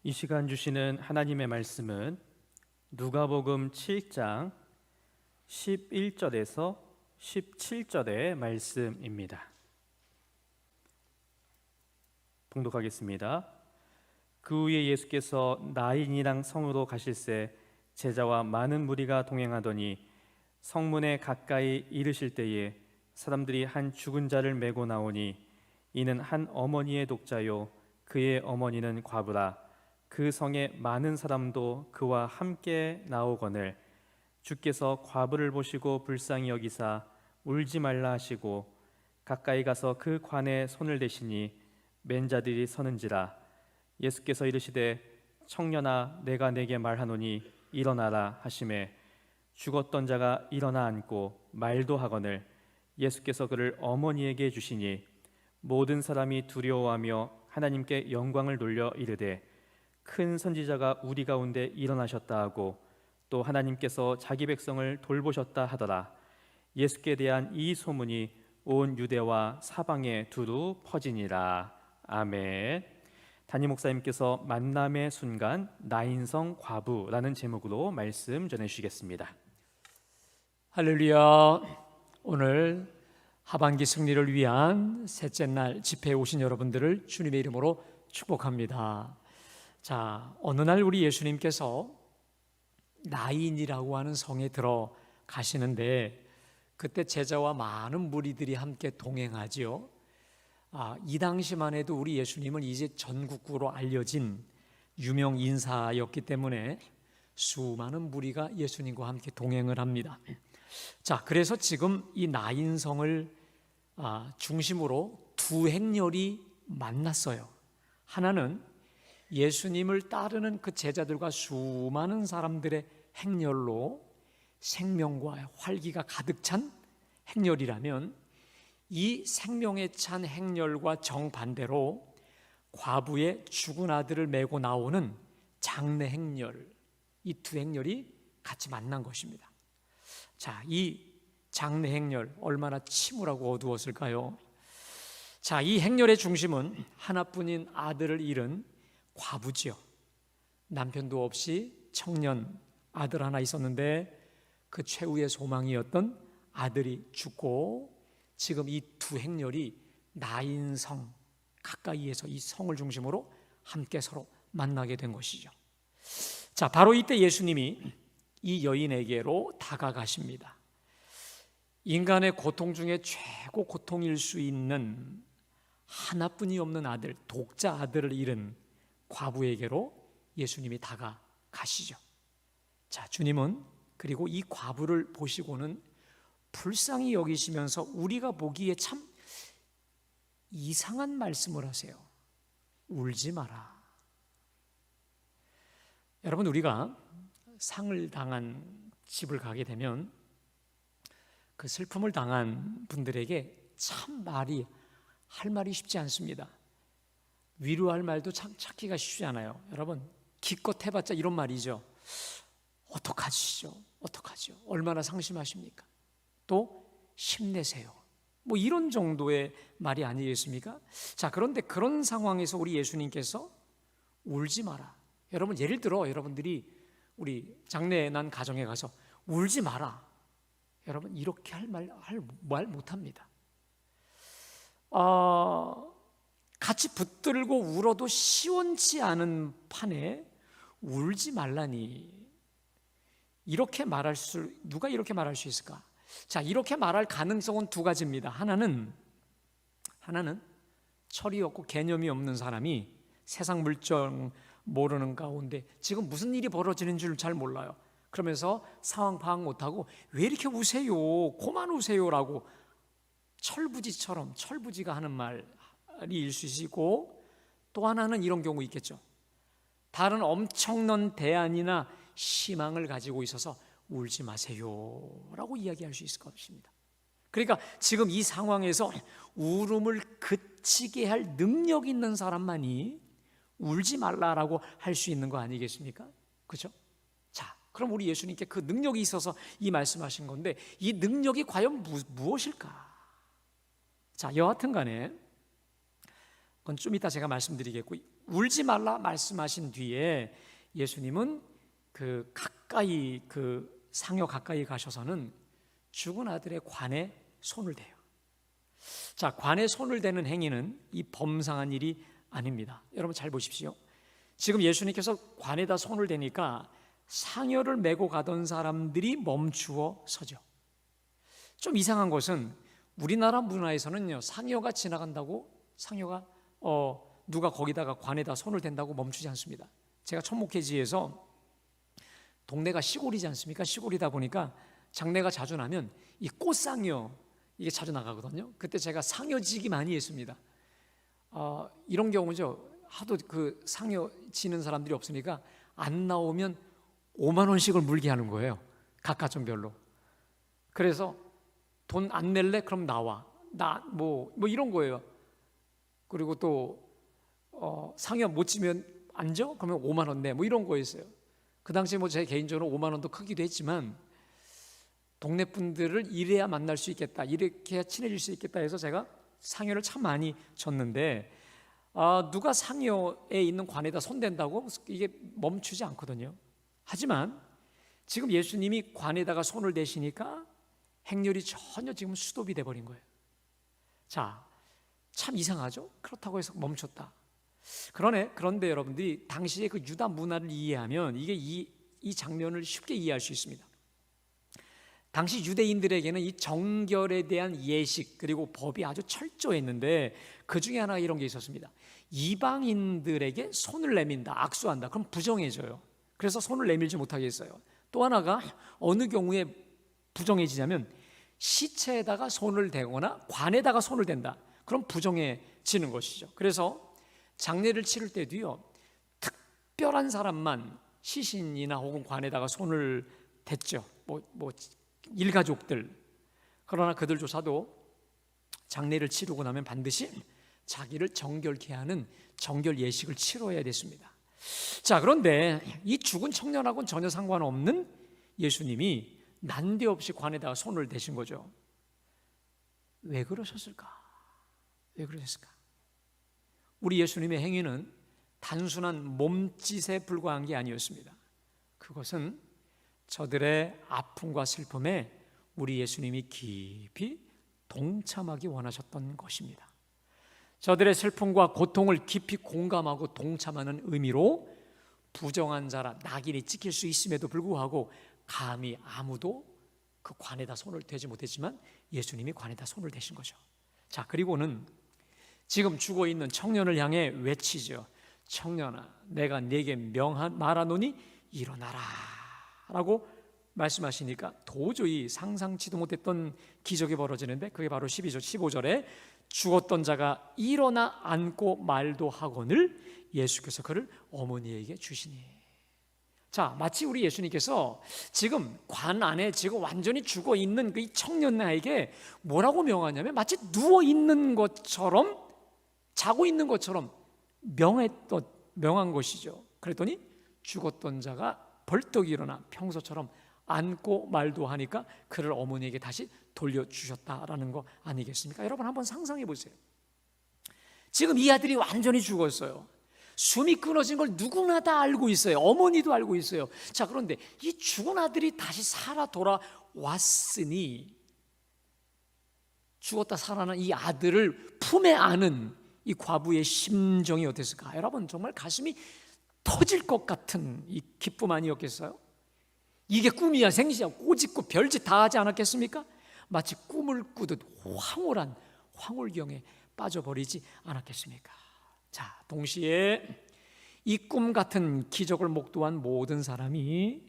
이 시간 주시는 하나님의 말씀은 누가복음 7장 11절에서 17절의 말씀입니다. 봉독하겠습니다. 그 후에 예수께서 나인이랑 성으로 가실새 제자와 많은 무리가 동행하더니 성문에 가까이 이르실 때에 사람들이 한 죽은 자를 메고 나오니 이는 한 어머니의 독자요 그의 어머니는 과부라. 그 성에 많은 사람도 그와 함께 나오거늘 주께서 과부를 보시고 불쌍히 여기사 울지 말라 하시고 가까이 가서 그 관에 손을 대시니 맨 자들이 서는지라. 예수께서 이르시되 청년아 내가 네게 말하노니 일어나라 하시매 죽었던 자가 일어나 앉고 말도 하거늘 예수께서 그를 어머니에게 주시니 모든 사람이 두려워하며 하나님께 영광을 돌려 이르되 큰 선지자가 우리 가운데 일어나셨다 하고 또 하나님께서 자기 백성을 돌보셨다 하더라. 예수께 대한 이 소문이 온 유대와 사방에 두루 퍼지니라. 아멘. 담임 목사님께서 만남의 순간 나인성 과부라는 제목으로 말씀 전해주시겠습니다. 할렐루야. 오늘 하반기 승리를 위한 셋째 날 집회에 오신 여러분들을 주님의 이름으로 축복합니다. 자, 어느 날 우리 예수님께서 나인이라고 하는 성에 들어가시는데 그때 제자와 많은 무리들이 함께 동행하지요. 이 당시만 해도 우리 예수님은 이제 전국구로 알려진 유명 인사였기 때문에 수많은 무리가 예수님과 함께 동행을 합니다. 자, 그래서 지금 이 나인성을 중심으로 두 행렬이 만났어요. 하나는 예수님을 따르는 그 제자들과 수많은 사람들의 행렬로 생명과 활기가 가득 찬 행렬이라면, 이 생명에 찬 행렬과 정반대로 과부의 죽은 아들을 메고 나오는 장례 행렬, 이 두 행렬이 같이 만난 것입니다. 자, 이 장례 행렬 얼마나 침울하고 어두웠을까요? 자, 이 행렬의 중심은 하나뿐인 아들을 잃은 과부지요. 남편도 없이 청년 아들 하나 있었는데 그 최후의 소망이었던 아들이 죽고 지금 이 두 행렬이 나인성 가까이에서 이 성을 중심으로 함께 서로 만나게 된 것이죠. 자, 바로 이때 예수님이 이 여인에게로 다가가십니다. 인간의 고통 중에 최고 고통일 수 있는 하나뿐이 없는 아들, 독자 아들을 잃은 과부에게로 예수님이 다가가시죠. 자, 주님은 그리고 이 과부를 보시고는 불쌍히 여기시면서 우리가 보기에 참 이상한 말씀을 하세요. 울지 마라. 여러분, 우리가 상을 당한 집을 가게 되면 그 슬픔을 당한 분들에게 참 할 말이 쉽지 않습니다. 위로할 말도 참 찾기가 쉽지 않아요. 여러분, 기껏 해봤자 이런 말이죠. 어떡하시죠? 어떡하죠? 얼마나 상심하십니까? 또 힘내세요. 뭐 이런 정도의 말이 아니겠습니까? 자, 그런데 그런 상황에서 우리 예수님께서 울지 마라. 여러분, 예를 들어 여러분들이 우리 장례 난 가정에 가서 울지 마라. 여러분, 이렇게 할 말 못합니다. 같이 붙들고 울어도 시원치 않은 판에 울지 말라니, 누가 이렇게 말할 수 있을까? 자, 이렇게 말할 가능성은 두 가지입니다. 하나는 철이 없고 개념이 없는 사람이 세상 물정 모르는 가운데 지금 무슨 일이 벌어지는 줄 잘 몰라요. 그러면서 상황 파악 못하고 왜 이렇게 우세요? 그만 우세요라고 철부지가 하는 말이 수 있고, 또 하나는 이런 경우 있겠죠. 다른 엄청난 대안이나 희망을 가지고 있어서 울지 마세요 라고 이야기할 수 있을 것 같습니다. 그러니까 지금 이 상황에서 울음을 그치게 할 능력 있는 사람만이 울지 말라라고 할 수 있는 거 아니겠습니까? 그렇죠? 자, 그럼 우리 예수님께 그 능력이 있어서 이 말씀하신 건데, 이 능력이 과연 무엇일까? 자, 여하튼 간에 그건 좀 이따 제가 말씀드리겠고, 울지 말라 말씀하신 뒤에 예수님은 그 상여 가까이 가셔서는 죽은 아들의 관에 손을 대요. 자, 관에 손을 대는 행위는 이 범상한 일이 아닙니다. 여러분 잘 보십시오. 지금 예수님께서 관에다 손을 대니까 상여를 메고 가던 사람들이 멈추어 서죠. 좀 이상한 것은 우리나라 문화에서는요, 상여가 지나간다고 상여가 누가 거기다가 관에다 손을 댄다고 멈추지 않습니다. 제가 천목회지에서 동네가 시골이지 않습니까? 시골이다 보니까 장례가 자주 나면 이 꽃상여 이게 자주 나가거든요. 그때 제가 상여지기 많이 했습니다. 이런 경우죠. 하도 그 상여 지는 사람들이 없으니까 안 나오면 5만 원씩을 물게 하는 거예요. 각 가정별로. 그래서 돈 안 낼래? 그럼 나와. 뭐 이런 거예요. 그리고 또 상여 못 지면 앉아? 그러면 5만 원 내. 뭐 이런 거였어요. 그 당시에 뭐 제 개인적으로 5만 원도 크기도 했지만 동네 분들을 이래야 만날 수 있겠다, 이렇게 해야 친해질 수 있겠다 해서 제가 상여를 참 많이 줬는데 누가 상여에 있는 관에다 손댄다고 이게 멈추지 않거든요. 하지만 지금 예수님이 관에다가 손을 대시니까 행렬이 전혀 지금 수도비 돼버린 거예요. 자, 참 이상하죠? 그렇다고 해서 멈췄다. 그런데 여러분들이 당시의 그 유다 문화를 이해하면 이게 이 장면을 쉽게 이해할 수 있습니다. 당시 유대인들에게는 이 정결에 대한 예식 그리고 법이 아주 철저했는데 그 중에 하나 이런 게 있었습니다. 이방인들에게 손을 내민다, 악수한다. 그럼 부정해져요. 그래서 손을 내밀지 못하게 했어요. 또 하나가 어느 경우에 부정해지냐면 시체에다가 손을 대거나 관에다가 손을 댄다. 그럼 부정해지는 것이죠. 그래서 장례를 치를 때도요, 특별한 사람만 시신이나 혹은 관에다가 손을 댔죠. 뭐 일가족들. 그러나 그들조차도 장례를 치르고 나면 반드시 자기를 정결케 하는 정결 예식을 치러야 됐습니다. 자, 그런데 이 죽은 청년하고는 전혀 상관없는 예수님이 난데없이 관에다가 손을 대신 거죠. 왜 그러셨을까? 왜 그러셨을까? 우리 예수님의 행위는 단순한 몸짓에 불과한 게 아니었습니다. 그것은 저들의 아픔과 슬픔에 우리 예수님이 깊이 동참하기 원하셨던 것입니다. 저들의 슬픔과 고통을 깊이 공감하고 동참하는 의미로 부정한 자라 낙인이 찍힐 수 있음에도 불구하고 감히 아무도 그 관에다 손을 대지 못했지만 예수님이 관에다 손을 대신 거죠. 자, 그리고는 지금 죽어있는 청년을 향해 외치죠. 청년아, 내가 네게 말하노니 일어나라 라고 말씀하시니까 도저히 상상치도 못했던 기적이 벌어지는데 그게 바로 15절에 죽었던 자가 일어나 앉고 말도 하거늘 예수께서 그를 어머니에게 주시니. 자, 마치 우리 예수님께서 지금 관 안에 지금 완전히 죽어 있는 그 청년에게 뭐라고 명하냐면 마치 누워 있는 것처럼 자고 있는 것처럼 명한 것이죠. 그랬더니 죽었던 자가 벌떡 일어나 평소처럼 앉고 말도 하니까 그를 어머니에게 다시 돌려주셨다라는 거 아니겠습니까? 여러분 한번 상상해 보세요. 지금 이 아들이 완전히 죽었어요. 숨이 끊어진 걸 누구나 다 알고 있어요. 어머니도 알고 있어요. 자, 그런데 이 죽은 아들이 다시 살아 돌아왔으니 죽었다 살아난 이 아들을 품에 안은 이 과부의 심정이 어땠을까? 여러분 정말 가슴이 터질 것 같은 이 기쁨 아니었겠어요? 이게 꿈이야 생시야 꼬집고 별짓 다 하지 않았겠습니까? 마치 꿈을 꾸듯 황홀한 황홀경에 빠져버리지 않았겠습니까? 자, 동시에 이 꿈 같은 기적을 목도한 모든 사람이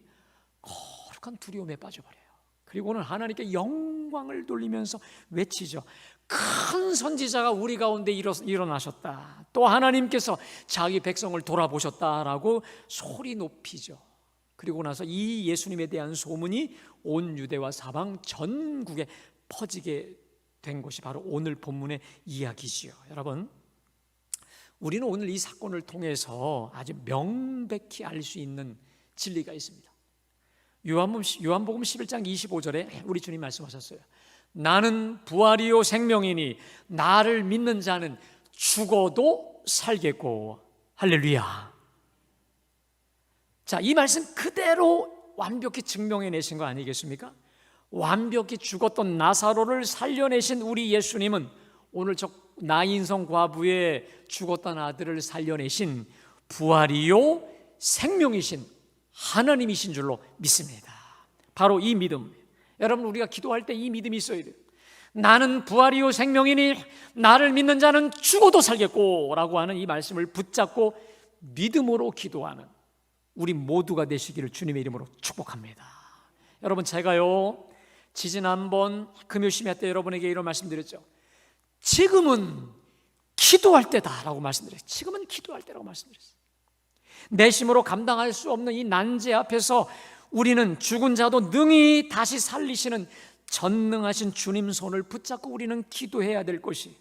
거룩한 두려움에 빠져버려요. 그리고는 하나님께 영광을 돌리면서 외치죠. 큰 선지자가 우리 가운데 일어나셨다. 또 하나님께서 자기 백성을 돌아보셨다라고 소리 높이죠. 그리고 나서 이 예수님에 대한 소문이 온 유대와 사방 전국에 퍼지게 된 것이 바로 오늘 본문의 이야기지요. 여러분, 우리는 오늘 이 사건을 통해서 아주 명백히 알 수 있는 진리가 있습니다. 요한복음 11장 25절에 우리 주님 말씀하셨어요. 나는 부활이요 생명이니 나를 믿는 자는 죽어도 살겠고 할렐루야. 자, 이 말씀 그대로 완벽히 증명해내신 거 아니겠습니까? 완벽히 죽었던 나사로를 살려내신 우리 예수님은 오늘 저 나인성 과부의 죽었던 아들을 살려내신 부활이요 생명이신 하나님이신 줄로 믿습니다. 바로 이 믿음, 여러분 우리가 기도할 때 이 믿음이 있어야 돼요. 나는 부활이요 생명이니 나를 믿는 자는 죽어도 살겠고 라고 하는 이 말씀을 붙잡고 믿음으로 기도하는 우리 모두가 되시기를 주님의 이름으로 축복합니다. 여러분, 제가요 지지난번 금요심야 때 여러분에게 이런 말씀드렸죠. 지금은 기도할 때다라고 말씀드렸어요. 지금은 기도할 때라고 말씀드렸어요. 내심으로 감당할 수 없는 이 난제 앞에서 우리는 죽은 자도 능히 다시 살리시는 전능하신 주님 손을 붙잡고 우리는 기도해야 될 것이,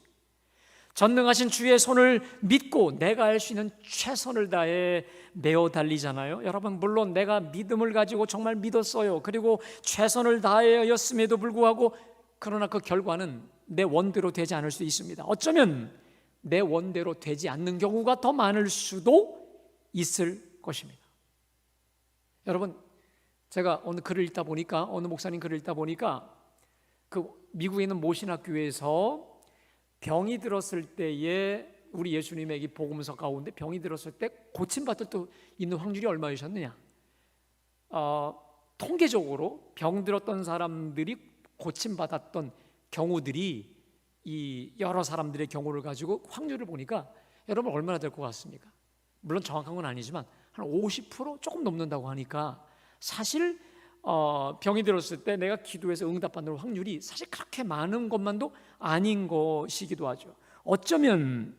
전능하신 주의 손을 믿고 내가 할 수 있는 최선을 다해 내어 달리잖아요. 여러분, 물론 내가 믿음을 가지고 정말 믿었어요. 그리고 최선을 다하였음에도 불구하고 그러나 그 결과는 내 원대로 되지 않을 수 있습니다. 어쩌면 내 원대로 되지 않는 경우가 더 많을 수도 있을 것입니다. 여러분, 제가 어느 글을 읽다 보니까, 어느 목사님 글을 읽다 보니까 그 미국에 있는 모신학교에서 병이 들었을 때에 우리 예수님의 이 복음서 가운데 병이 들었을 때 고침받을 수 있는 확률이 얼마이셨느냐? 통계적으로 병 들었던 사람들이 고침받았던 경우들이 이 여러 사람들의 경우를 가지고 확률을 보니까 여러분 얼마나 될 것 같습니까? 물론 정확한 건 아니지만 한 50% 조금 넘는다고 하니까 사실 병이 들었을 때 내가 기도해서 응답받는 확률이 사실 그렇게 많은 것만도 아닌 것이기도 하죠. 어쩌면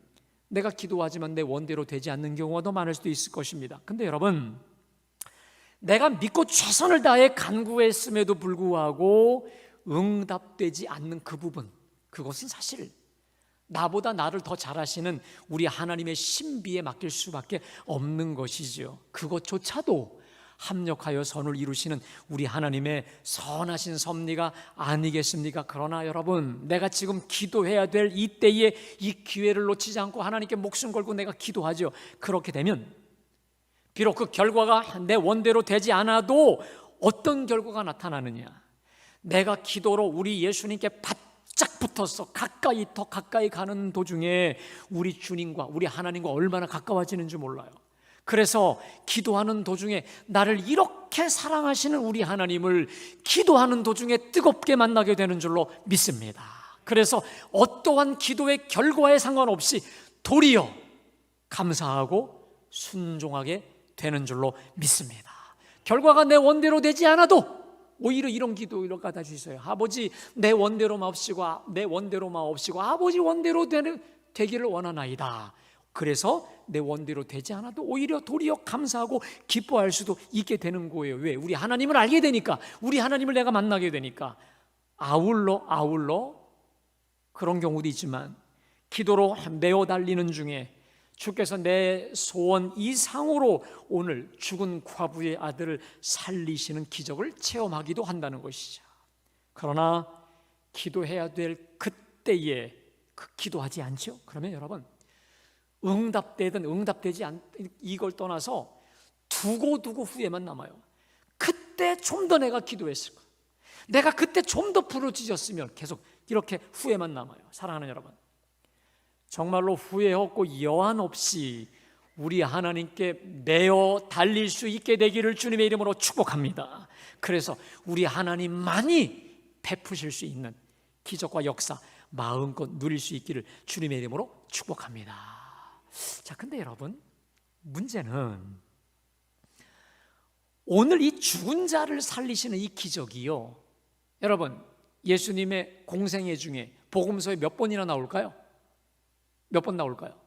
내가 기도하지만 내 원대로 되지 않는 경우가 더 많을 수도 있을 것입니다. 근데 여러분, 내가 믿고 최선을 다해 간구했음에도 불구하고 응답되지 않는 그 부분, 그것은 사실 나보다 나를 더 잘하시는 우리 하나님의 신비에 맡길 수밖에 없는 것이죠. 그것조차도 합력하여 선을 이루시는 우리 하나님의 선하신 섭리가 아니겠습니까? 그러나 여러분, 내가 지금 기도해야 될 이때에 이 기회를 놓치지 않고 하나님께 목숨 걸고 내가 기도하죠. 그렇게 되면 비록 그 결과가 내 원대로 되지 않아도 어떤 결과가 나타나느냐? 내가 기도로 우리 예수님께 바짝 붙어서 더 가까이 가는 도중에 우리 주님과 우리 하나님과 얼마나 가까워지는지 몰라요. 그래서 기도하는 도중에 나를 이렇게 사랑하시는 우리 하나님을 기도하는 도중에 뜨겁게 만나게 되는 줄로 믿습니다. 그래서 어떠한 기도의 결과에 상관없이 도리어 감사하고 순종하게 되는 줄로 믿습니다. 결과가 내 원대로 되지 않아도 오히려 이런 기도를 갖다 주세요. 아버지, 내 원대로만 없이고 아버지 원대로 되기를 원하나이다. 그래서 내 원대로 되지 않아도 오히려 도리어 감사하고 기뻐할 수도 있게 되는 거예요. 왜? 우리 하나님을 알게 되니까, 우리 하나님을 내가 만나게 되니까. 아울러 그런 경우도 있지만 기도로 내어 달리는 중에 주께서 내 소원 이상으로 오늘 죽은 과부의 아들을 살리시는 기적을 체험하기도 한다는 것이죠. 그러나 기도해야 될 그때에 기도하지 않죠? 그러면 여러분, 응답되든 응답되지 않 이걸 떠나서 두고 후회만 남아요. 그때 좀 더 내가 기도했을 거예요. 내가 그때 좀 더 부르짖었으면 계속 이렇게 후회만 남아요. 사랑하는 여러분, 정말로 후회 없고 여한 없이 우리 하나님께 내어 달릴 수 있게 되기를 주님의 이름으로 축복합니다. 그래서 우리 하나님만이 베푸실 수 있는 기적과 역사 마음껏 누릴 수 있기를 주님의 이름으로 축복합니다. 자, 근데 여러분, 문제는 오늘 이 죽은 자를 살리시는 이 기적이요, 여러분, 예수님의 공생애 중에 복음서에 몇 번이나 나올까요? 몇 번 나올까요?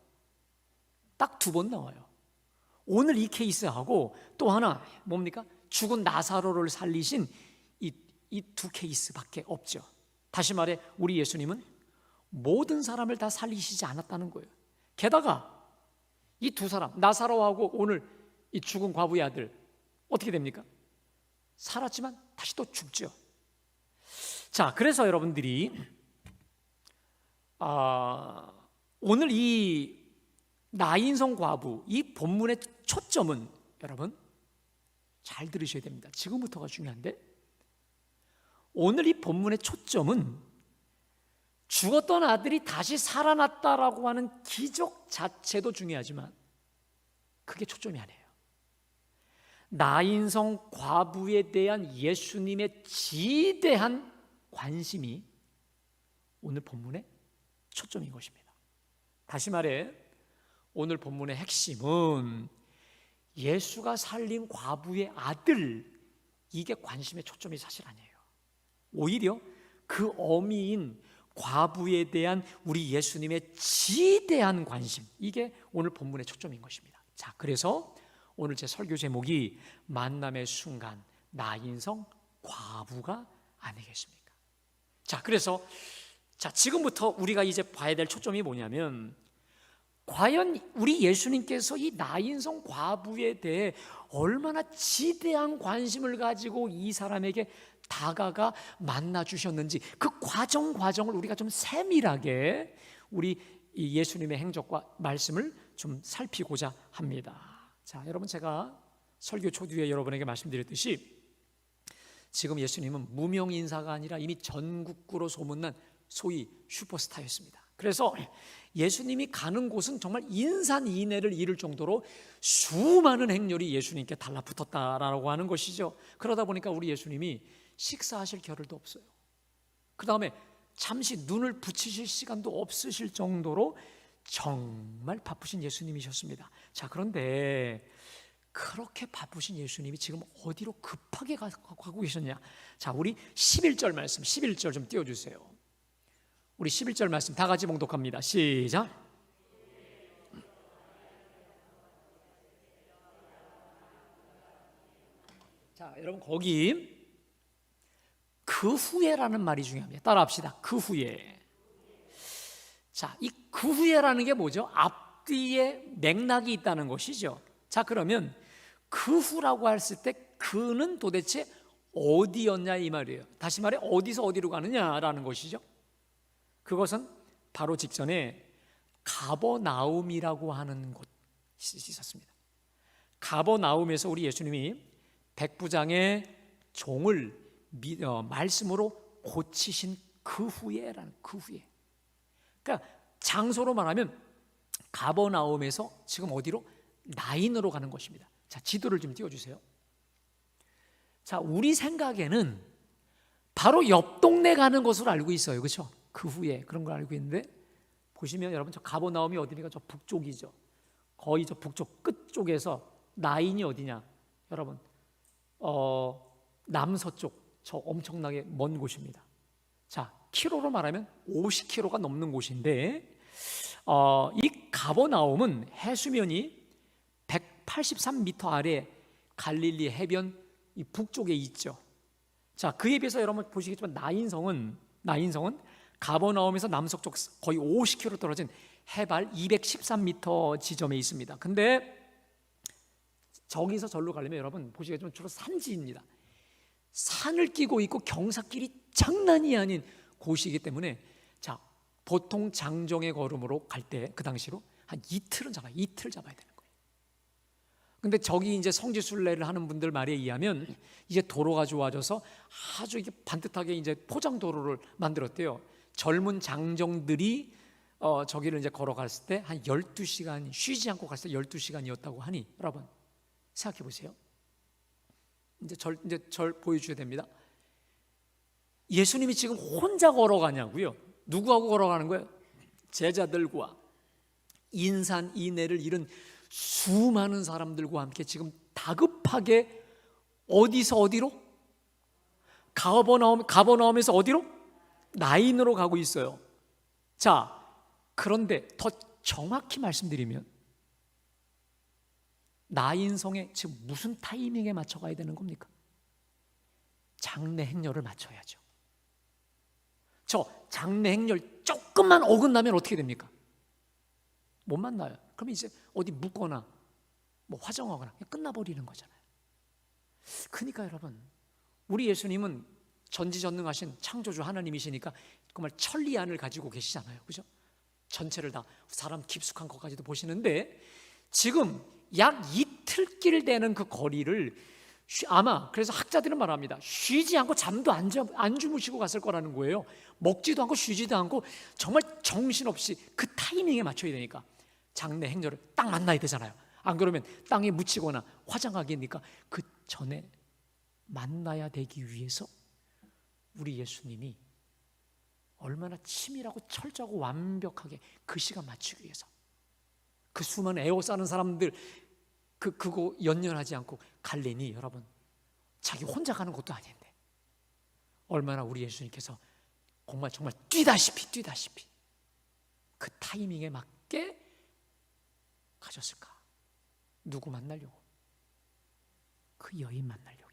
딱 2번 나와요. 오늘 이 케이스하고 또 하나 뭡니까? 죽은 나사로를 살리신 이 두 케이스밖에 없죠. 다시 말해, 우리 예수님은 모든 사람을 다 살리시지 않았다는 거예요. 게다가 이 두 사람, 나사로하고 오늘 이 죽은 과부의 아들, 어떻게 됩니까? 살았지만 다시 또 죽죠. 자, 그래서 여러분들이 오늘 이 나인성 과부, 이 본문의 초점은 여러분 잘 들으셔야 됩니다. 지금부터가 중요한데, 오늘 이 본문의 초점은 죽었던 아들이 다시 살아났다라고 하는 기적 자체도 중요하지만 그게 초점이 아니에요. 나인성 과부에 대한 예수님의 지대한 관심이 오늘 본문의 초점인 것입니다. 다시 말해, 오늘 본문의 핵심은 예수가 살린 과부의 아들, 이게 관심의 초점이 사실 아니에요. 오히려 그 어미인 과부에 대한 우리 예수님의 지대한 관심, 이게 오늘 본문의 초점인 것입니다. 자, 그래서 오늘 제 설교 제목이 만남의 순간 나인성 과부가 아니겠습니까? 자, 그래서 지금부터 우리가 이제 봐야 될 초점이 뭐냐면, 과연 우리 예수님께서 이 나인성 과부에 대해 얼마나 지대한 관심을 가지고 이 사람에게 다가가 만나 주셨는지, 그 과정을 우리가 좀 세밀하게 우리 이 예수님의 행적과 말씀을 좀 살피고자 합니다. 자, 여러분, 제가 설교 초두에 여러분에게 말씀드렸듯이 지금 예수님은 무명 인사가 아니라 이미 전국구로 소문난 소위 슈퍼스타였습니다. 그래서 예수님이 가는 곳은 정말 인산인해를 이룰 정도로 수많은 행렬이 예수님께 달라붙었다라고 하는 것이죠. 그러다 보니까 우리 예수님이 식사하실 겨를도 없어요. 그 다음에 잠시 눈을 붙이실 시간도 없으실 정도로 정말 바쁘신 예수님이셨습니다. 자, 그런데 그렇게 바쁘신 예수님이 지금 어디로 급하게 가고 계셨냐? 자, 우리 11절 말씀, 11절 좀 띄워주세요. 우리 11절 말씀 다 같이 봉독합니다. 시작. 자, 여러분, 거기 그 후에라는 말이 중요합니다. 따라합시다. 그 후에. 자, 이 그 후에라는 게 뭐죠? 앞뒤에 맥락이 있다는 것이죠. 자, 그러면 그 후라고 했을 때 그는 도대체 어디였냐 이 말이에요. 다시 말해, 어디서 어디로 가느냐라는 것이죠. 그것은 바로 직전에 가버나움이라고 하는 곳이 있었습니다. 가버나움에서 우리 예수님이 백부장의 종을 말씀으로 고치신 그 후에라는, 그 후에. 그러니까 장소로 말하면 가버나움에서 지금 어디로? 나인으로 가는 것입니다. 자, 지도를 좀 띄워주세요. 자, 우리 생각에는 바로 옆 동네 가는 것으로 알고 있어요. 그렇죠? 그 후에 그런 걸 알고 있는데, 보시면 여러분, 저 가버나움이 어디입니까? 저 북쪽이죠. 거의 저 북쪽 끝쪽에서 나인이 어디냐? 여러분, 남서쪽, 저 엄청나게 먼 곳입니다. 자, 키로로 말하면 50km가 넘는 곳인데, 이 가버나움은 해수면이 183m 아래 갈릴리 해변 이 북쪽에 있죠. 자, 그에 비해서 여러분 보시겠지만 나인성은 가버나움에서 남서쪽 거의 50km 떨어진 해발 213m 지점에 있습니다. 근데 저기서 절로 가려면 여러분 보시겠지만 주로 산지입니다. 산을 끼고 있고 경사길이 장난이 아닌 곳이기 때문에, 자, 보통 장정의 걸음으로 갈 때 그 당시로 한 이틀 잡아야 되는 거예요. 근데 저기 이제 성지순례를 하는 분들 말에 의하면 이제 도로가 좋아져서 아주 이게 반듯하게 이제 포장 도로를 만들었대요. 젊은 장정들이 저기를 이제 걸어갔을 때 한 12시간, 쉬지 않고 갔을 때 12시간이었다고 하니, 여러분 생각해 보세요. 이제 절 보여주셔야 됩니다. 예수님이 지금 혼자 걸어가냐고요? 누구하고 걸어가는 거예요? 제자들과 인산인해를 이룬 수많은 사람들과 함께 지금 다급하게 어디서 어디로? 가버나움에서 어디로? 나인으로 가고 있어요. 자, 그런데 더 정확히 말씀드리면 나인성에 지금 무슨 타이밍에 맞춰 가야 되는 겁니까? 장례 행렬을 맞춰야죠. 저 장례 행렬 조금만 어긋나면 어떻게 됩니까? 못 만나요. 그럼 이제 어디 묻거나 뭐 화정하거나 끝나버리는 거잖아요. 그러니까 여러분, 우리 예수님은 전지전능하신 창조주 하나님이시니까 정말 천리안을 가지고 계시잖아요. 그죠? 전체를 다 사람 깊숙한 것까지도 보시는데 지금 약 이틀길 되는 그 거리를 아마 그래서 학자들은 말합니다. 쉬지 않고 잠도 안 주무시고 갔을 거라는 거예요. 먹지도 않고 쉬지도 않고 정말 정신없이 그 타이밍에 맞춰야 되니까 장래 행렬을 딱 만나야 되잖아요. 안 그러면 땅에 묻히거나 화장하겠니까? 그 전에 만나야 되기 위해서 우리 예수님이 얼마나 치밀하고 철저하고 완벽하게 그 시간 맞추기 위해서 그 수많은 에워싸는 사람들 그거 연연하지 않고 갈래니 여러분 자기 혼자 가는 것도 아닌데 얼마나 우리 예수님께서 정말 뛰다시피 그 타이밍에 맞게 가셨을까? 누구 만나려고? 그 여인 만나려고.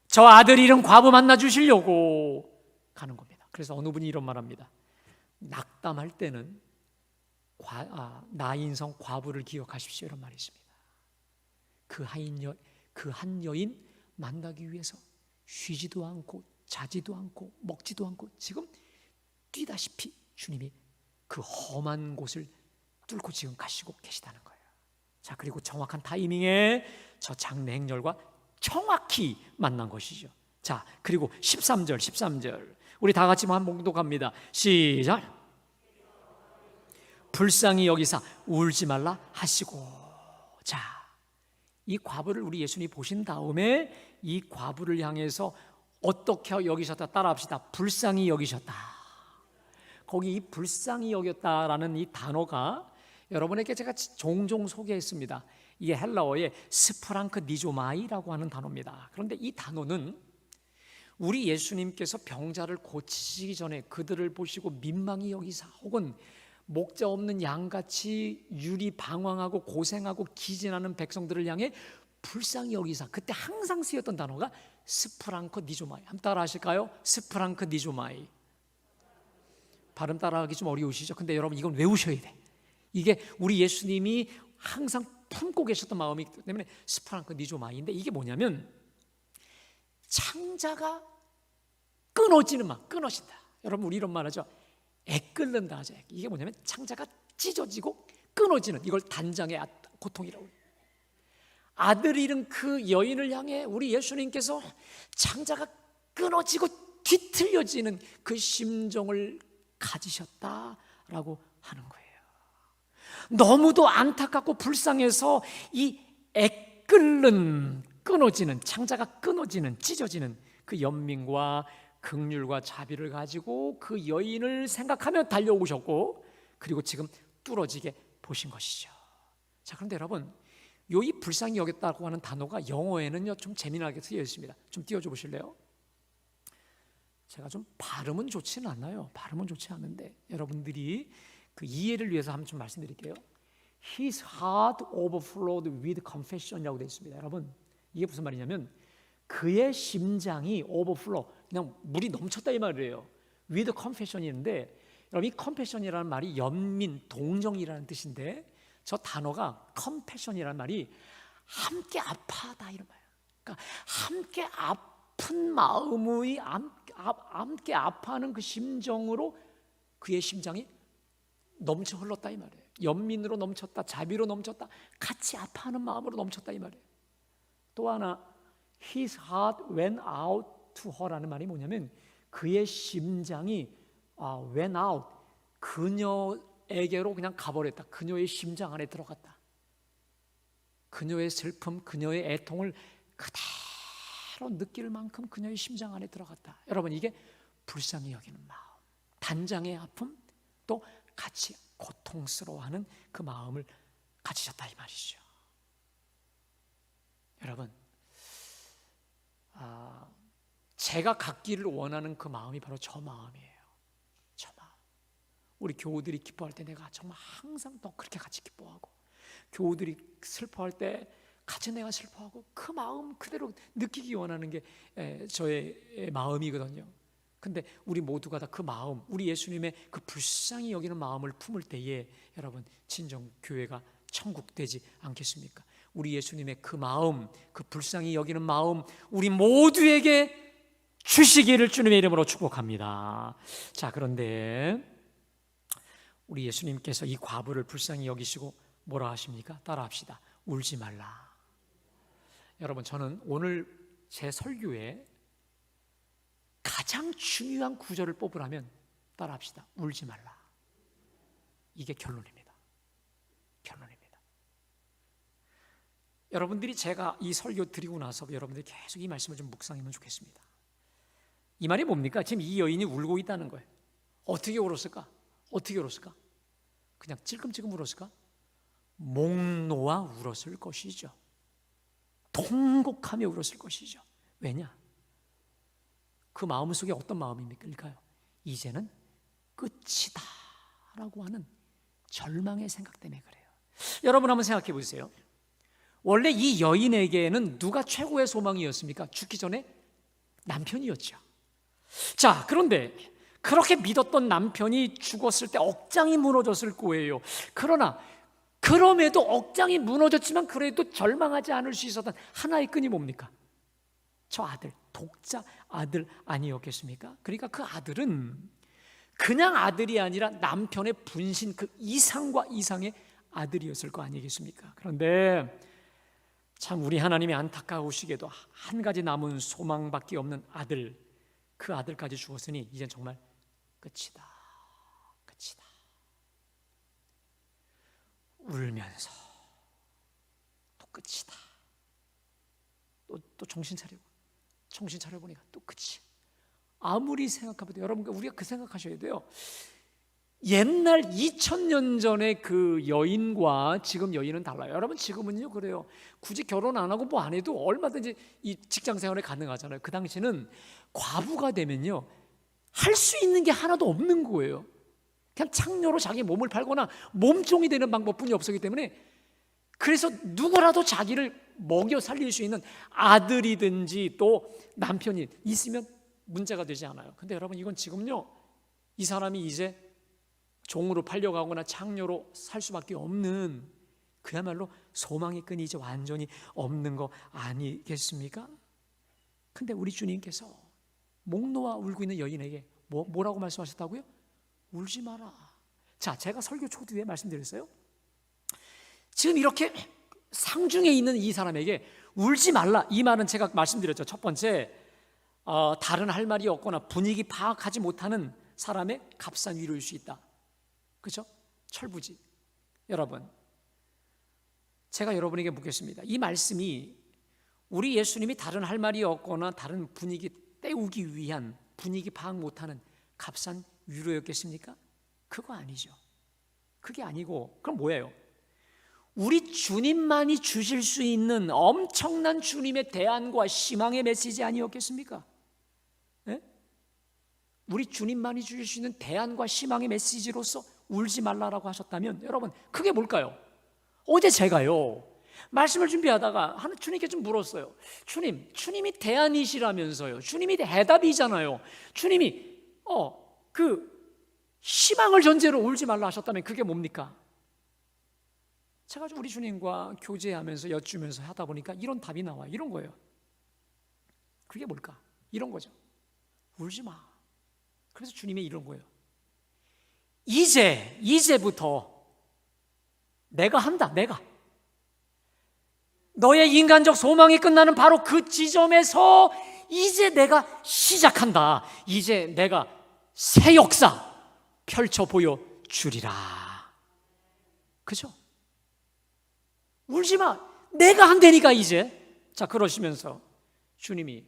저 아들 잃은 과부 만나 주시려고 가는 겁니다. 그래서 어느 분이 이런 말합니다. 낙담할 때는 나인성 과부를 기억하십시오 이런 말이 있습니다. 그 한 여인 만나기 위해서 쉬지도 않고 자지도 않고 먹지도 않고 지금 뛰다시피 주님이 그 험한 곳을 뚫고 지금 가시고 계시다는 거예요. 자, 그리고 정확한 타이밍에 저 장래 행렬과 정확히 만난 것이죠. 자, 그리고 13절 우리 다 같이 한번 봉독합니다. 시작. 불쌍히 여기사 울지 말라 하시고. 자, 이 과부를 우리 예수님이 보신 다음에 이 과부를 향해서 어떻게 여기셨다 따라합시다. 불쌍히 여기셨다. 거기 이 불쌍히 여겼다라는 이 단어가 여러분에게 제가 종종 소개했습니다. 이게 헬라어의 스프랑크 니조마이라고 하는 단어입니다. 그런데 이 단어는 우리 예수님께서 병자를 고치시기 전에 그들을 보시고 민망히 여기사 혹은 목자 없는 양같이 유리 방황하고 고생하고 기진하는 백성들을 향해 불쌍히 여기사 그때 항상 쓰였던 단어가 스프랑크 니조마이. 한번 따라 하실까요? 스프랑크 니조마이. 발음 따라하기 좀 어려우시죠? 근데 여러분 이건 외우셔야 돼. 이게 우리 예수님이 항상 품고 계셨던 마음이기 때문에 스프랑크 니조마이인데 이게 뭐냐면 창자가 끊어지는 마음, 끊어진다. 여러분 우리 이런 말 하죠. 애끓는다 하죠. 이게 뭐냐면 창자가 찢어지고 끊어지는 이걸 단장의 고통이라고 해요. 아들 잃은 그 여인을 향해 우리 예수님께서 창자가 끊어지고 뒤틀려지는 그 심정을 가지셨다라고 하는 거예요. 너무도 안타깝고 불쌍해서 이 끊어지는 창자가 끊어지는 찢어지는 그 연민과 긍휼과 자비를 가지고 그 여인을 생각하며 달려오셨고 그리고 지금 뚫어지게 보신 것이죠. 자, 그런데 여러분 이 불쌍히 여겼다고 하는 단어가 영어에는요 좀 재미나게 쓰여 있습니다. 좀 띄워줘 보실래요? 제가 좀 발음은 좋지는 않아요. 발음은 좋지 않은데 여러분들이 그 이해를 위해서 한번 좀 말씀드릴게요. His heart overflowed with confession이라고 되어 있습니다. 여러분 이게 무슨 말이냐면 그의 심장이 overflow 그냥 물이 넘쳤다 이 말이에요. with confession인데 여러분 이 confession이라는 말이 연민, 동정이라는 뜻인데 저 단어가 compassion이라는 말이 함께 아파하다 이런 말이에요. 그러니까 함께 아픈 마음의 함께 아파하는 그 심정으로 그의 심장이 넘쳐 흘렀다 이 말이에요. 연민으로 넘쳤다, 자비로 넘쳤다, 같이 아파하는 마음으로 넘쳤다 이 말이에요. 또 하나 His heart went out to her라는 말이 뭐냐면 그의 심장이 went out 그녀에게로 그냥 가버렸다. 그녀의 심장 안에 들어갔다. 그녀의 슬픔, 그녀의 애통을 그대로 느낄 만큼 그녀의 심장 안에 들어갔다. 여러분 이게 불쌍히 여기는 마음, 단장의 아픔, 또 같이 고통스러워하는 그 마음을 가지셨다 이 말이죠. 여러분 제가 갖기를 원하는 그 마음이 바로 저 마음이에요. 저 마음. 우리 교우들이 기뻐할 때 내가 정말 항상 더 그렇게 같이 기뻐하고 교우들이 슬퍼할 때 같이 내가 슬퍼하고 그 마음 그대로 느끼기 원하는 게 저의 마음이거든요. 근데 우리 모두가 다 그 마음, 우리 예수님의 그 불쌍히 여기는 마음을 품을 때에 여러분 진정 교회가 천국 되지 않겠습니까? 우리 예수님의 그 마음, 그 불쌍히 여기는 마음 우리 모두에게 주시기를 주님의 이름으로 축복합니다. 자, 그런데 우리 예수님께서 이 과부를 불쌍히 여기시고 뭐라 하십니까? 따라합시다. 울지 말라. 여러분, 저는 오늘 제 설교에 가장 중요한 구절을 뽑으라면 따라합시다. 울지 말라. 이게 결론입니다. 결론입니다. 여러분들이 제가 이 설교 드리고 나서 여러분들이 계속 이 말씀을 좀 묵상하면 좋겠습니다. 이 말이 뭡니까? 지금 이 여인이 울고 있다는 거예요. 어떻게 울었을까? 어떻게 울었을까? 그냥 찔끔찔끔 울었을까? 목 놓아 울었을 것이죠. 통곡하며 울었을 것이죠. 왜냐? 그 마음속에 어떤 마음입니까? 이제는 끝이다 라고 하는 절망의 생각 때문에 그래요. 여러분 한번 생각해 보세요. 원래 이 여인에게는 누가 최고의 소망이었습니까? 죽기 전에 남편이었죠. 자, 그런데 그렇게 믿었던 남편이 죽었을 때 억장이 무너졌을 거예요. 그러나 그럼에도 억장이 무너졌지만 그래도 절망하지 않을 수 있었던 하나의 끈이 뭡니까? 저 아들, 독자 아들 아니었겠습니까? 그러니까 그 아들은 그냥 아들이 아니라 남편의 분신 그 이상과 이상의 아들이었을 거 아니겠습니까? 그런데 참 우리 하나님이 안타까우시게도 한 가지 남은 소망밖에 없는 아들, 그 아들까지 죽었으니 이젠 정말 끝이다. 끝이다. 울면서 또 끝이다. 또 정신 차려보니까 또 끝이. 아무리 생각해봐도 여러분, 우리가 그 생각하셔야 돼요. 옛날 2000년 전에 그 여인과 지금 여인은 달라요. 여러분, 지금은요 그래요. 굳이 결혼 안 하고 뭐 안 해도 얼마든지 이 직장 생활이 가능하잖아요. 그 당시는 과부가 되면요 할 수 있는 게 하나도 없는 거예요. 그냥 창녀로 자기 몸을 팔거나 몸종이 되는 방법뿐이 없었기 때문에, 그래서 누구라도 자기를 먹여 살릴 수 있는 아들이든지 또 남편이 있으면 문제가 되지 않아요. 근데 여러분, 이건 지금요 이 사람이 이제 종으로 팔려가거나 창녀로 살 수밖에 없는, 그야말로 소망의 끈이 이제 완전히 없는 거 아니겠습니까? 근데 우리 주님께서 목 놓아 울고 있는 여인에게 뭐라고 말씀하셨다고요? 울지 마라. 자, 제가 설교 초두에 말씀드렸어요. 지금 이렇게 상중에 있는 이 사람에게 울지 말라, 이 말은 제가 말씀드렸죠. 첫 번째, 다른 할 말이 없거나 분위기 파악하지 못하는 사람의 값싼 위로일 수 있다. 그렇죠? 철부지. 여러분, 제가 여러분에게 묻겠습니다. 이 말씀이 우리 예수님이 다른 할 말이 없거나 다른 분위기 때우기 위한 분위기 파악 못하는 값싼 위로였겠습니까? 그거 아니죠. 그게 아니고 그럼 뭐예요? 우리 주님만이 주실 수 있는 엄청난 주님의 대안과 희망의 메시지 아니었겠습니까? 네? 우리 주님만이 주실 수 있는 대안과 희망의 메시지로서 울지 말라라고 하셨다면 여러분, 그게 뭘까요? 어제 제가요 말씀을 준비하다가 주님께 좀 물었어요. 주님이 대안이시라면서요. 주님이 해답이잖아요. 주님이 그 희망을 전제로 울지 말라 하셨다면 그게 뭡니까? 제가 우리 주님과 교제하면서 여쭈면서 하다 보니까 이런 답이 나와요. 이런 거예요. 그게 뭘까? 이런 거죠. 울지 마. 그래서 주님이 이런 거예요. 이제부터 내가 한다. 내가 너의 인간적 소망이 끝나는 바로 그 지점에서 이제 내가 시작한다. 이제 내가 새 역사 펼쳐 보여주리라. 그죠? 울지 마. 내가 한다니까 이제. 자, 그러시면서 주님이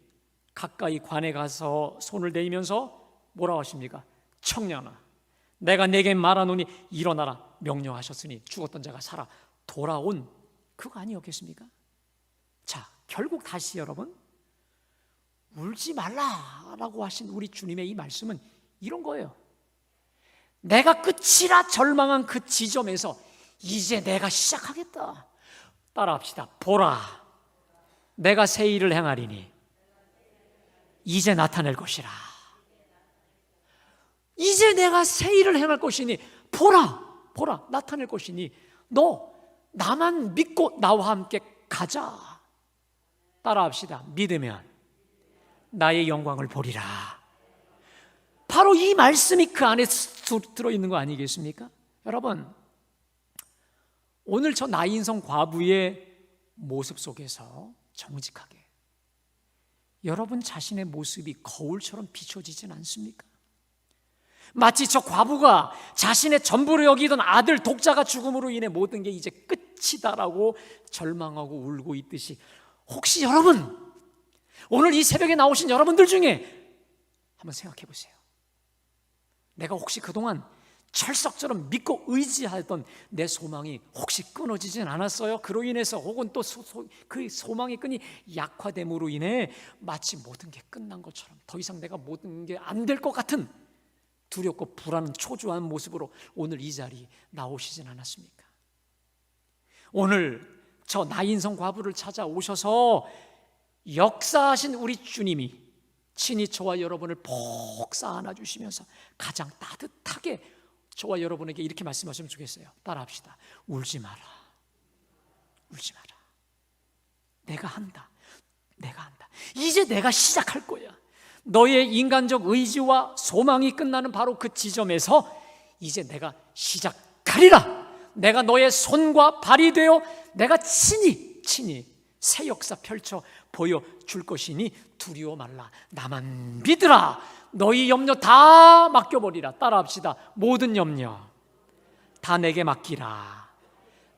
가까이 관에 가서 손을 대면서 뭐라고 하십니까? 청년아, 내가 내게 말하노니 일어나라 명령하셨으니 죽었던 자가 살아 돌아온 그거 아니었겠습니까? 자, 결국 다시 여러분, 울지 말라라고 하신 우리 주님의 이 말씀은 이런 거예요. 내가 끝이라 절망한 그 지점에서 이제 내가 시작하겠다. 따라합시다. 보라, 내가 새 일을 행하리니 이제 나타낼 것이라. 이제 내가 새 일을 행할 것이니 보라 나타낼 것이니 너 나만 믿고 나와 함께 가자. 따라합시다. 믿으면 나의 영광을 보리라. 바로 이 말씀이 그 안에 들어있는 거 아니겠습니까? 여러분, 오늘 저 나인성 과부의 모습 속에서 정직하게 여러분 자신의 모습이 거울처럼 비춰지진 않습니까? 마치 저 과부가 자신의 전부로 여기던 아들 독자가 죽음으로 인해 모든 게 이제 끝이다라고 절망하고 울고 있듯이, 혹시 여러분, 오늘 이 새벽에 나오신 여러분들 중에 한번 생각해 보세요. 내가 혹시 그동안 철석처럼 믿고 의지하던 내 소망이 혹시 끊어지진 않았어요? 그로 인해서, 혹은 또 그 소망의 끈이 약화됨으로 인해 마치 모든 게 끝난 것처럼 더 이상 내가 모든 게 안 될 것 같은 두렵고 불안한 초조한 모습으로 오늘 이 자리에 나오시진 않았습니까? 오늘 저 나인성 과부를 찾아오셔서 역사하신 우리 주님이 친히 저와 여러분을 복사 안아주시면서 가장 따뜻하게 저와 여러분에게 이렇게 말씀하시면 좋겠어요. 따라합시다. 울지 마라. 울지 마라. 내가 한다. 내가 한다. 이제 내가 시작할 거야. 너의 인간적 의지와 소망이 끝나는 바로 그 지점에서 이제 내가 시작하리라. 내가 너의 손과 발이 되어 내가 친히 새 역사 펼쳐 보여줄 것이니 두려워 말라. 나만 믿으라. 너희 염려 다 맡겨버리라. 따라합시다. 모든 염려 다 내게 맡기라.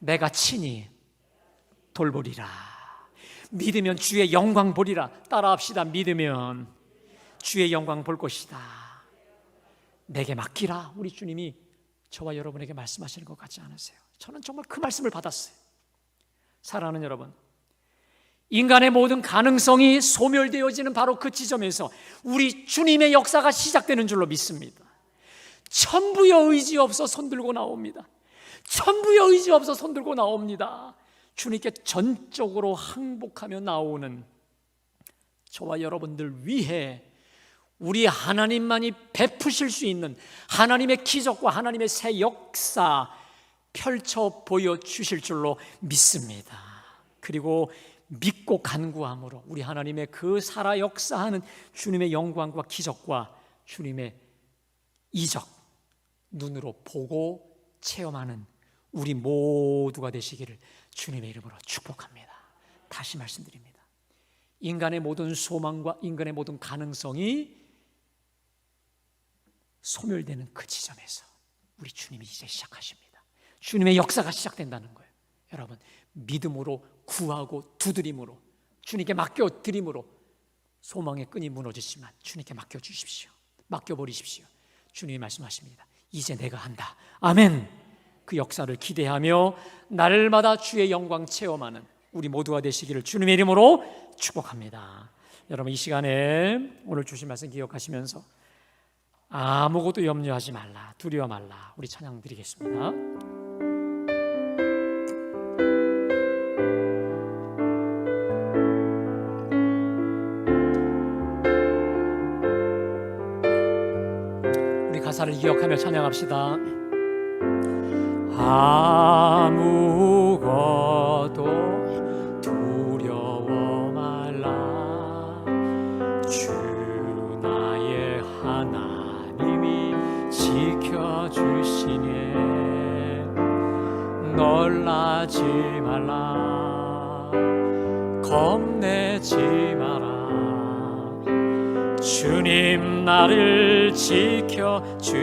내가 친히 돌보리라. 믿으면 주의 영광 보리라. 따라합시다. 믿으면 주의 영광 볼 것이다. 내게 맡기라. 우리 주님이 저와 여러분에게 말씀하시는 것 같지 않으세요? 저는 정말 그 말씀을 받았어요. 사랑하는 여러분, 인간의 모든 가능성이 소멸되어지는 바로 그 지점에서 우리 주님의 역사가 시작되는 줄로 믿습니다. 천부여 의지 없어 손들고 나옵니다. 천부여 의지 없어 손들고 나옵니다. 주님께 전적으로 항복하며 나오는 저와 여러분들 위해 우리 하나님만이 베푸실 수 있는 하나님의 기적과 하나님의 새 역사 펼쳐 보여주실 줄로 믿습니다. 그리고 믿고 간구함으로 우리 하나님의 그 살아 역사하는 주님의 영광과 기적과 주님의 이적 눈으로 보고 체험하는 우리 모두가 되시기를 주님의 이름으로 축복합니다. 다시 말씀드립니다. 인간의 모든 소망과 인간의 모든 가능성이 소멸되는 그 지점에서 우리 주님이 이제 시작하십니다. 주님의 역사가 시작된다는 거예요. 여러분, 믿음으로 구하고 두드림으로 주님께 맡겨드림으로 소망의 끈이 무너지지만 주님께 맡겨주십시오. 맡겨버리십시오. 주님이 말씀하십니다. 이제 내가 한다. 아멘. 그 역사를 기대하며 날마다 주의 영광 체험하는 우리 모두가 되시기를 주님의 이름으로 축복합니다. 여러분, 이 시간에 오늘 주신 말씀 기억하시면서 아무것도 염려하지 말라, 두려워 말라, 우리 찬양 드리겠습니다. 우리 가사를 기억하며 찬양합시다. 아무것도 두려워 말라. 주 나의 하나님이 지켜주시네. 놀라지 말라. 겁내지 마라. 주님 나를 지켜주시네.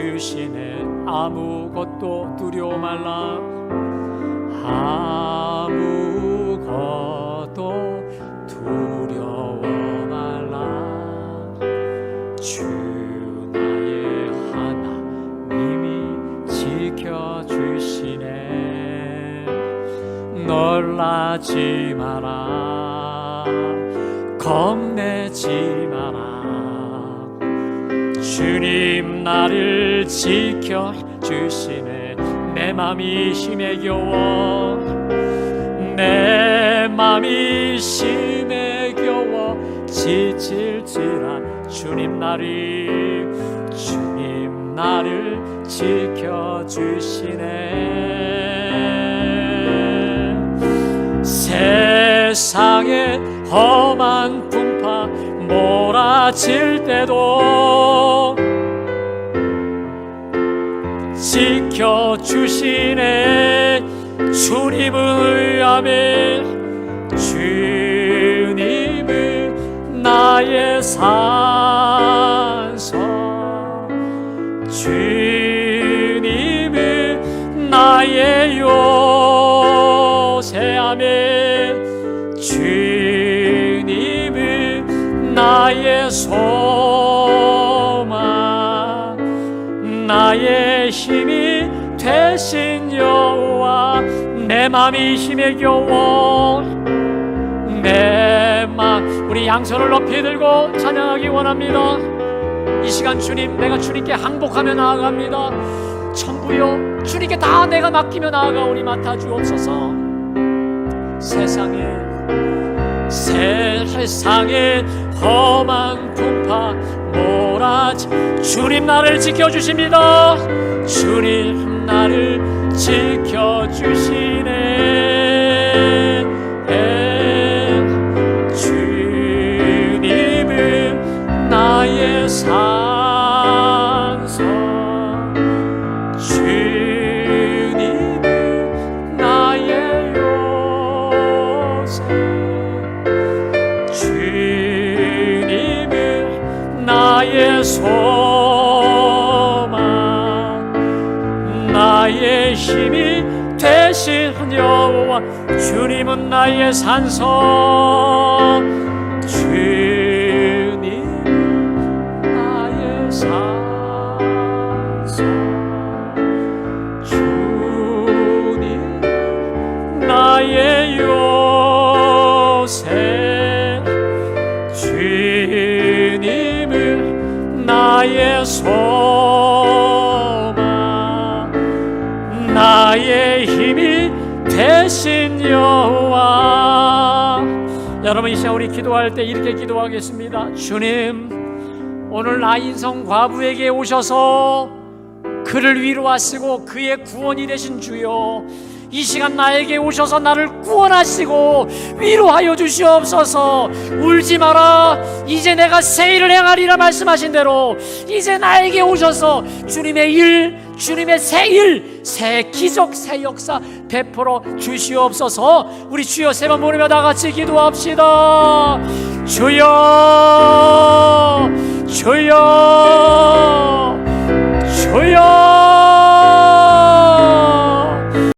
아무것도 두려워 말라. 아무것도 두려워 말라. 주 나의 하나님이 지켜주시네. 놀라지 마라. 겁내지 마라. 주님 나를 지켜주시네. 내 맘이 심에 겨워, 내 맘이 심에 겨워 지칠지라. 주님 나를 지켜주시네. 세상에 험한 풍파 몰아칠 때도 지켜 지켜주시네. 주님을 의하며 주님을 나의 산성, 주님을 나의 요새하며 주님을 나의 소망, 나의 힘이 되신 여호와. 내 맘이 힘에 겨워 내 맘. 우리 양손을 높이 들고 찬양하기 원합니다. 이 시간 주님, 내가 주님께 항복하며 나아갑니다. 전부요 주님께 다 내가 맡기며 나아가오니 맡아주옵소서. 세상에 험한 풍파 몰아치 주님 나를 지켜주십니다. 주님 나를 지켜주시네. 주님은 나의 산성, 주님은 나의 요새, 주님은 나의 소망, 나의 힘이 되신 여호와. 주님은 나의 산성, 주님 나의 산성, 주님 나의 요새, 주님은 나의 소망, 나의 힘이 되신 여호와. 여러분, 이 시간 우리 기도할 때 이렇게 기도하겠습니다. 주님, 오늘 나 인성 과부에게 오셔서 그를 위로하시고 그의 구원이 되신 주여, 이 시간 나에게 오셔서 나를 구원하시고 위로하여 주시옵소서. 울지 마라, 이제 내가 새 일을 행하리라 말씀하신 대로 이제 나에게 오셔서 주님의 일, 주님의 새 일, 새 기적, 새 역사 베풀어 주시옵소서. 우리 주여 세 번 부르며 다 같이 기도합시다. 주여, 주여, 주여.